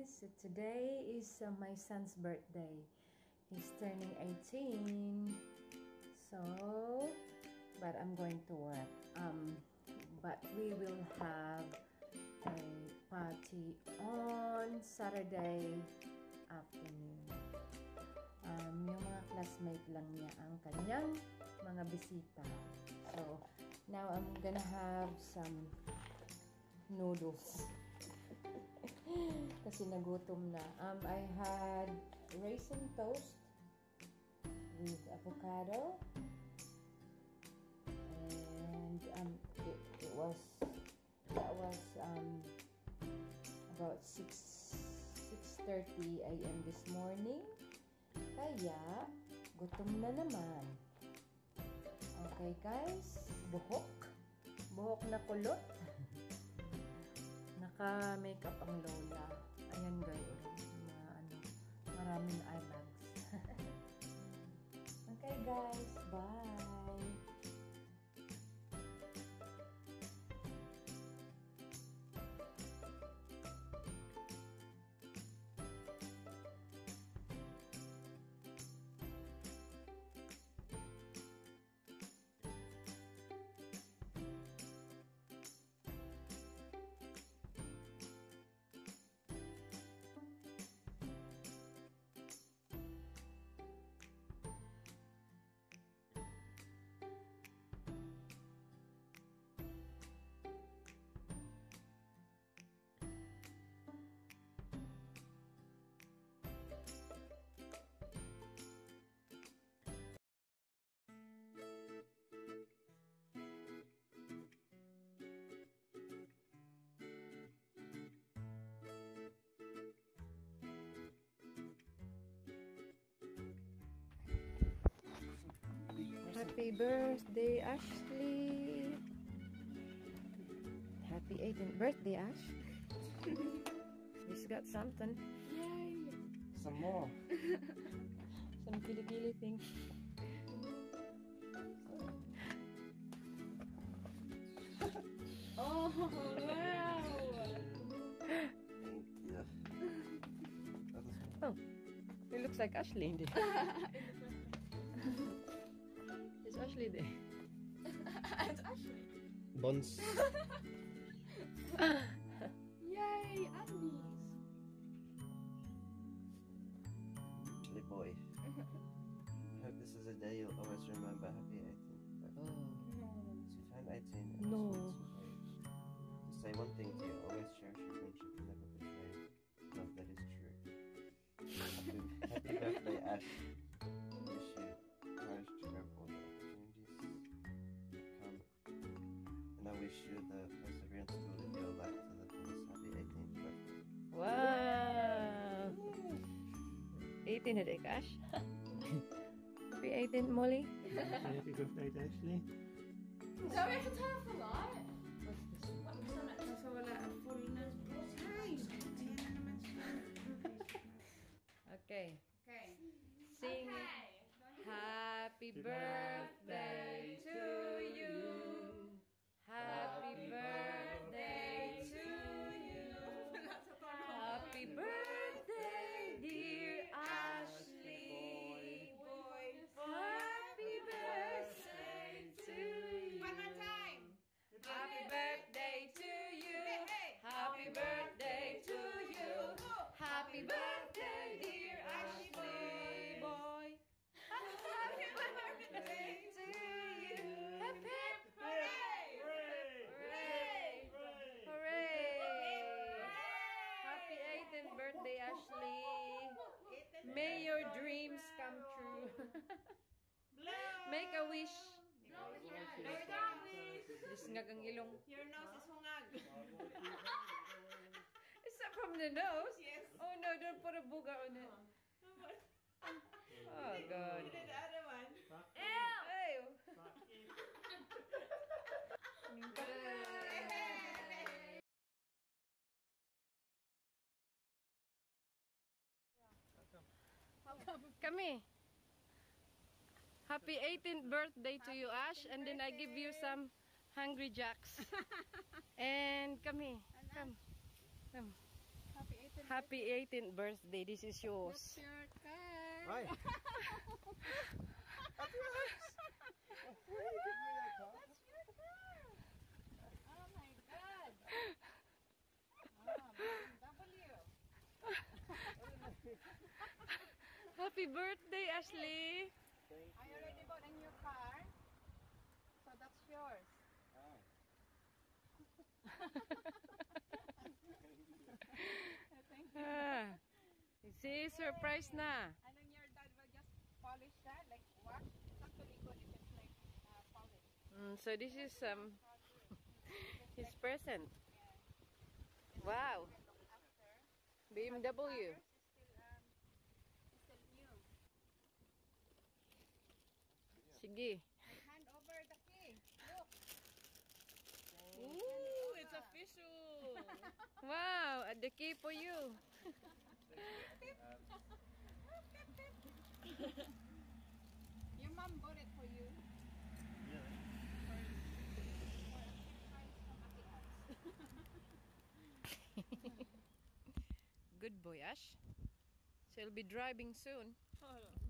guys, so today is my son's birthday. He's turning 18. So, but I'm going to work. But we will have a party on Saturday afternoon. Yung mga classmate lang niya ang kanyang mga bisita. So, now I'm gonna have some noodles. Kasi nagutom na. I had raisin toast with avocado. And that was about 6:30 a.m. this morning. Kaya gutom na naman. Okay guys, buhok na kulot. Naka-makeup ang lola. Ayan guys, maraming eye bags. Okay guys, bye! Happy birthday, Ashley! Happy 18th birthday, Ash! He's got something. Yay! Some more. Some kilikili thing. Oh, wow! Yeah. Oh, it looks like Ashley. It's Ashley there. It's Ashley. Buns. Yay, Annie's. Chili boy. I hope this is a day you'll always remember. Happy 18th. Oh. So you turn 18. No. To say one thing to you, always cherish your friendship and never betray love that is true. Happy birthday, Ash. Wish you courage to grab all the opportunities that come. And I wish you the perseverance to live your life to the fullest. Happy 18th birthday. Wow! 18 na rin, Ash. Happy 18th, Molly. Happy birthday, Ashley. Don't we have to turn off the light? What's this? So we're like 49. Okay. Okay. Sing. Okay. Happy birthday to you. Happy birthday to you. Happy birthday, dear Ashley. Happy birthday to you. One more time. Happy birthday to you. Happy birthday to you. Happy birthday, dear Ashley boy. Happy birthday to you. Happy Hooray! Hooray! Hooray! Happy 18th birthday, Ashley. May your dreams come true. Make a wish. Disngag ang ilong. Your nose is hungag. Is that from the nose? Yes. Oh no, don't put a booger on it. Oh god. The other one. Ew! Kami. Happy 18th birthday to you, Ash. And then I give you some Hungry Jacks. And come here. Come. Happy 18th Happy 18th birthday. This is yours. That's your car. Right. That's your car. Oh my God. BMW. Happy birthday, Ashley. I already bought a new car. So that's yours. Thank you. See, surprise na. And then your dad will just polish that, like wash. It's actually good if it's like polished. So this is his present. Wow. After. BMW. It's still new. Sige. Hand over the key. Look. Ooh, it's official. Wow, the key for you. Your mom bought it for you. Good boy, Ash. So you'll be driving soon. Hold on.